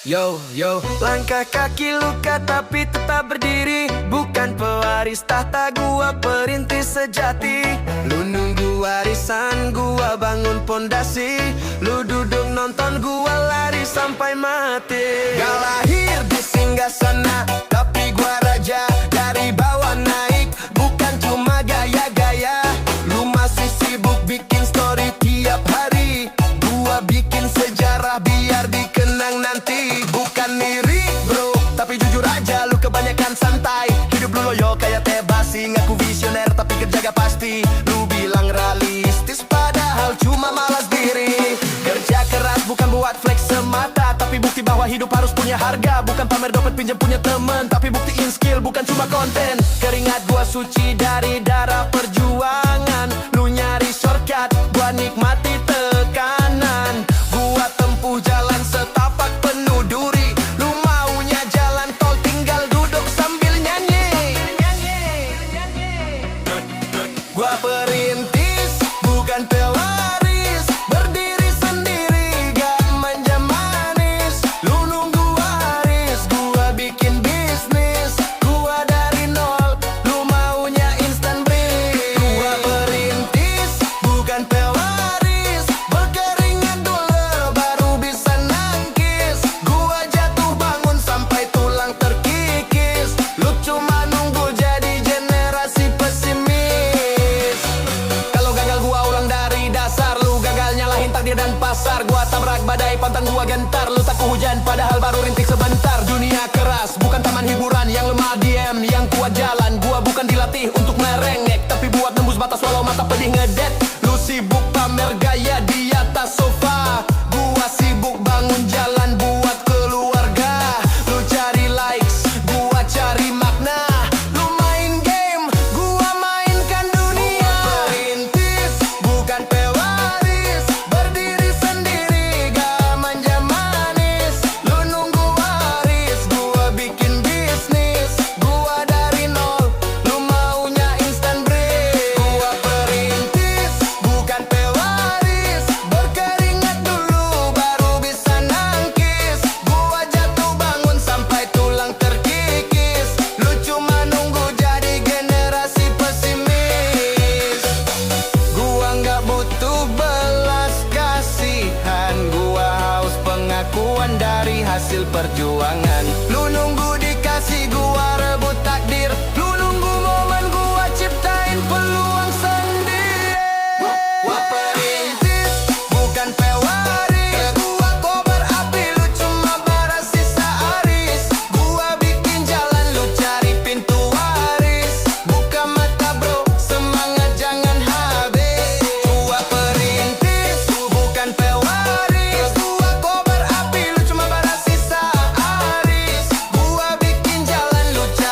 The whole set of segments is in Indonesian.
Yo, yo, langkah kaki luka tapi tetap berdiri. Bukan pewaris tahta, gua perintis sejati. Lu nunggu warisan, gua bangun pondasi. Lu duduk nonton, gua lari sampai mati. Gak lahir di singgasana, tapi gua raja. Dari bawah naik, bukan cuma gaya-gaya. Lu masih sibuk bikin story tiap hari. Gua bikin sejarah biar dikenang nanti. Bukan iri bro, tapi jujur aja lu kebanyakan santai. Hidup lu loyo kayak teh basi. Ngaku visioner tapi kerja gak pasti. Lu bilang realistis padahal cuma malas diri. Kerja keras bukan buat flex semata, tapi bukti bahwa hidup harus punya harga. Bukan pamer dompet pinjam punya temen, tapi buktiin skill bukan cuma konten. Keringat gua suci dari darah perjuangan. Lu nyari shortcut, gua nikmati tekanan. Gua tempuh jalan setapak penuh duri. Lu maunya jalan tol tinggal duduk sambil nyanyi. Gua perintis bukan pewaris, berdiri sendiri gak manja manis. Lu nunggu waris, gua bikin bisnis. Gua dari nol, lu maunya instant breeze. Gua perintis bukan pewaris, berkeringat dulu baru bisa nangkis. Gua jatuh bangun sampai tulang terkikis. Lu cuma nunggu jadi generasi pesimis. Kalau gagal gua ulang dari dasar. Lu gagal nyalahin takdir dan pasar. Gua tabrak badai pantang gua gentar. Lu takut hujan padahal baru rintik sebentar. Dunia keras bukan taman hiburan. Yang lemah diem, yang kuat jalan. Gua bukan dilatih untuk merengek, tapi buat nembus batas walau mata pedih ngedet. Lu sibuk pamer gaya di atas sofa. Gua sibuk bangun jalan buat keluarga. Lu cari likes, gua cari makna. Lu main game, gua mainkan dunia. Perintis bukan pewaris, berdiri sendiri gak manja manis. Lu nunggu waris, gua bikin bisnis. Gua dari nol, lu maunya instant breeze. Gua perintis bukan pewaris, berkeringat dulu baru bisa nangkis. Gua jatuh bangun sampai tulang terkikis. Lu cuma nunggu jadi generasi pesimis. Gua nggak butuh belas kasihan. Gua haus pengakuan dari hasil perjuangan. Lu nunggu dikasih, gua rebut takdir. Lu nunggu momen, gua ciptain peluang sendiri. Gua perintis bukan pewaris, gua kobar api, lu cuma bara sisa aris. Gua bikin jalan, lu cari pintu waris. Buka mata bro, semangat jangan habis. Gua perintis bukan pewaris, gua kobar api, lu cuma bara sisa aris. Gua bikin jalan, lu cari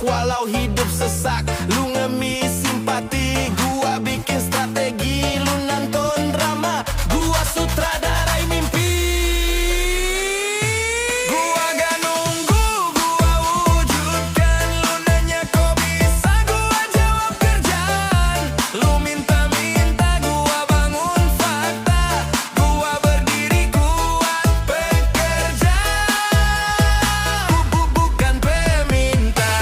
walau hidup sesak. Lu ngemis simpati, gua bikin strategi. Lu nonton drama, gua sutradarai mimpi. Gua gak nunggu, gua wujudkan. Lu nanya kok bisa, gua jawab kerjaan. Lu minta-minta, gua bangun fakta. Gua berdiri kuat bekerja, bukan peminta.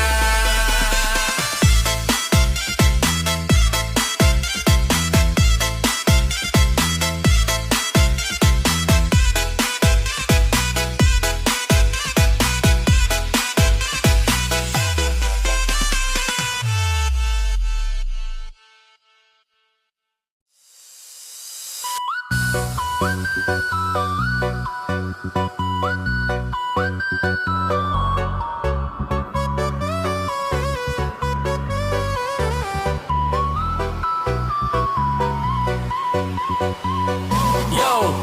Yo,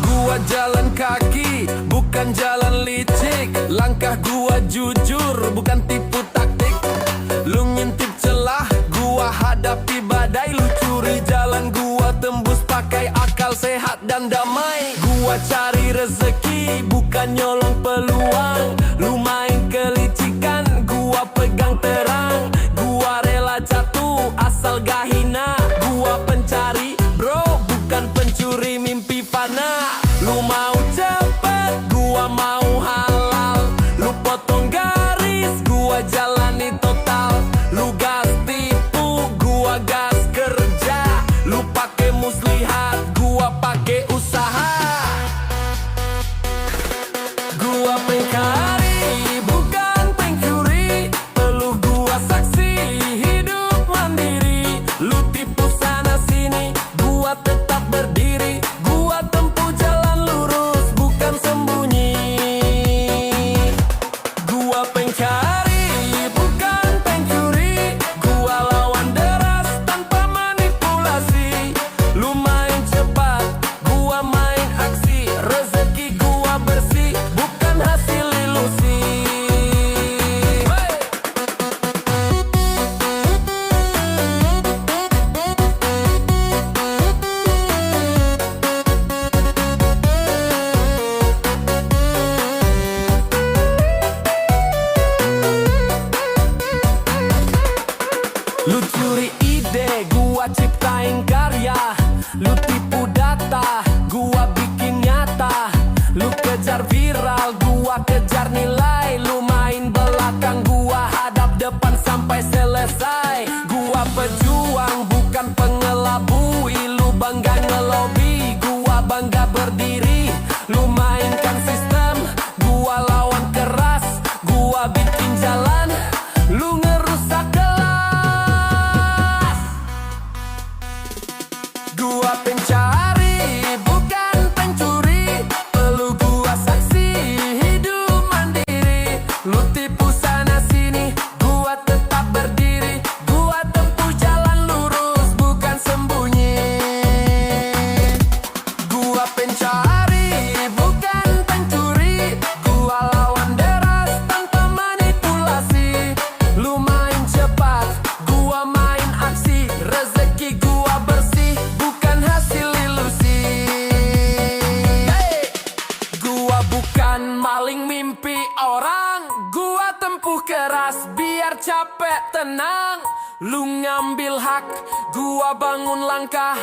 gua jalan kaki, bukan jalan licik. Langkah gua jujur, bukan tipu taktik. Lu ngintip celah, gua hadapi badai. Lu curi jalan, gua tembus pakai akal sehat dan damai. Gua cari rezeki, bukan nyolong peluang. Lu main kelicikan, gua pegang terang. Gua rela jatuh, asal gak hina. Gua pencari, bro, bukan pencuri mimpi fana. Lu mau cepet, gua mau halal. Lu potong garis, gua jalani total. Lu gas tipu, gua gas kerja. Lu pake muslihat, gua pake usaha. Gua pengkari, bukan pencuri. Peluh gua saksi, hidup mandiri. Lu tipu sana sini, gua tetap berdiri. Gua tempuh jalan lurus, bukan sembunyi. Gua pengcari, bukan pencuri. Gua lawan deras tanpa manipulasi. Lu main cepat, gua main aksi. Rezeki gua bersih, bukan hasil ilusi. Hey! Lu curi ide, gua ciptain karya. Lu tipu data, gua bikin nyata. Lu kejar viral, gua kejar nilai. Lu main belakang, gua hadap depan sampai selesai. Gua pejuang, bukan pengelabui. Lu bangga ngelobi, gua bangga berdiri. Lu mainkan sistem, gua lawan keras. Gua bikin jalan, lu ngerusak kelas. Gua pencari, bukan pencuri. Peluh gua saksi, hidup mandiri. Lu tipu sana sini, gua tetap berdiri. Gua tempuh jalan lurus, bukan sembunyi. Gua pencari, bukan pencuri. Gua lawan deras tanpa manipulasi. Lu main cepat, gua main aksi. Rezeki gua bersih, bukan hasil ilusi. Hey! Gua bukan maling mimpi orang. Gua tempuh keras biar capek tenang. Lu ngambil hak, gua bangun langkah.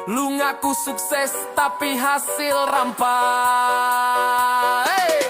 Lu ngaku sukses tapi hasil rampas. Hey!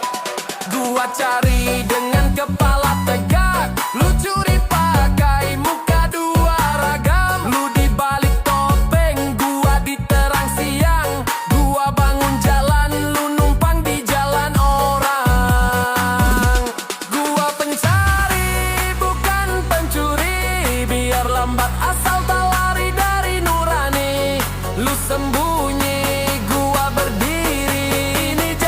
Gua cari dengan kepala tegak. Lu curi pakai muka dua ragam. Lu dibalik topeng, gua di terang siang. Gua bangun jalan, lu numpang di jalan orang. Gua pencari, bukan pencuri. Biar lambat asal tak lari dari nurani. Lu sembunyi, gua berdiri. Ini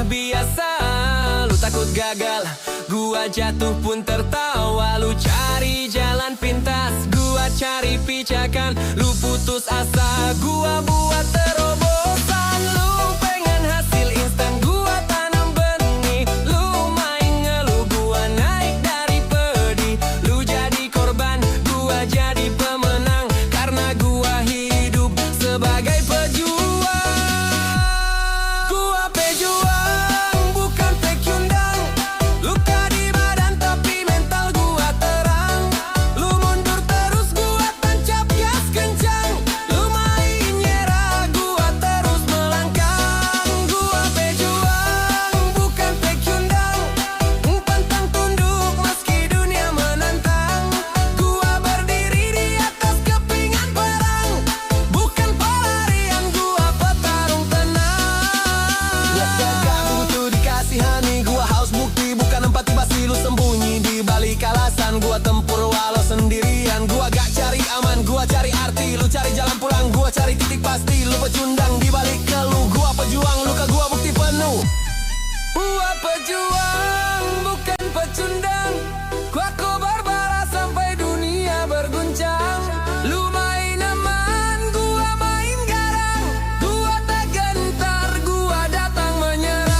biasa. Lu takut gagal, gua jatuh pun tertawa. Lu cari jalan pintas, gua cari pijakan. Lu putus asa, gua buat terobosan. Lu pengen hasil instan, gua tanam benih. Lu main ngeluh, gua naik dari pedih. Lu jadi korban, gua jadi pemenang. Karena gua hidup sebagai pejuang. Gua pejuang, bukan pecundang. Luka di badan tapi mental gua terang. Lu mundur terus, gua tancap gas kencang. Lu main nyerah, gua terus melangkah. Gua pejuang, bukan pecundang. Pantang tunduk meski dunia menantang. Gua berdiri di atas kepingan perang. Bukan pelarian, gua petarung tenang. Lihat gagak butuh dikasihani. Gua haus bukti, bukan empati basi. Lu sembunyi di balik alasan. Gua tempur walau sendirian. Gua gak cari aman, gua cari arti. Lu cari jalan pulang, gua cari titik pasti. Lu pecundang di balik keluh. Gua pejuang, luka gua bukti penuh. Gua pejuang, bukan pecundang. Gua kobar bara sampai dunia berguncang. Lu main aman, gua main garang. Gua tak gentar, gua datang menyerang.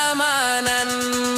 keamanan.